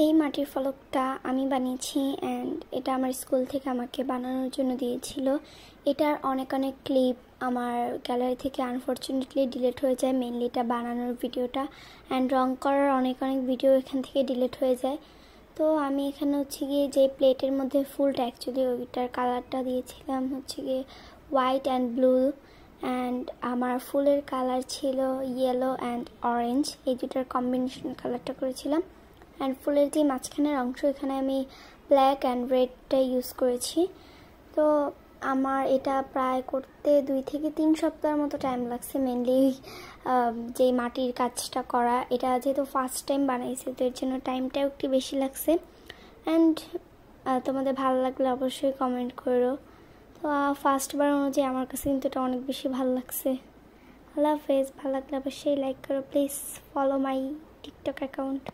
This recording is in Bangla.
এই মাটির ফলকটা আমি বানিয়েছি অ্যান্ড এটা আমার স্কুল থেকে আমাকে বানানোর জন্য দিয়েছিল। এটার অনেক ক্লিপ আমার গ্যালারি থেকে আনফরচুনেটলি ডিলিট হয়ে যায়, মেনলি এটা বানানোর ভিডিওটা, অ্যান্ড রং করার অনেক ভিডিও এখান থেকে ডিলিট হয়ে যায়। তো আমি এখানে হচ্ছে গিয়ে যে প্লেটের মধ্যে ফুলটা অ্যাকচুয়ালি ওইটার কালারটা দিয়েছিলাম হচ্ছে গিয়ে হোয়াইট অ্যান্ড ব্লু, অ্যান্ড আমার ফুলের কালার ছিল ইয়েলো অ্যান্ড অরেঞ্জ, এই দুটার কম্বিনেশন কালারটা করেছিলাম। অ্যান্ড ফুলের যে মাঝখানের অংশ এখানে আমি ব্ল্যাক অ্যান্ড রেডটা ইউজ করেছি। তো আমার এটা প্রায় করতে 2 থেকে 3 সপ্তাহের মতো টাইম লাগছে, মেনলি যে মাটির কাজটা করা। এটা যেহেতু ফার্স্ট টাইম বানাইছি তো এর জন্য টাইমটাও একটু বেশি লাগছে। অ্যান্ড তোমাদের ভালো লাগলে অবশ্যই কমেন্ট করো। তো ফার্স্টবার অনুযায়ী আমার কাছে কিন্তু এটা অনেক বেশি ভালো লাগছে। আল্লাহ হাফেজ, ভালো লাগলে অবশ্যই লাইক করো, please follow my TikTok account.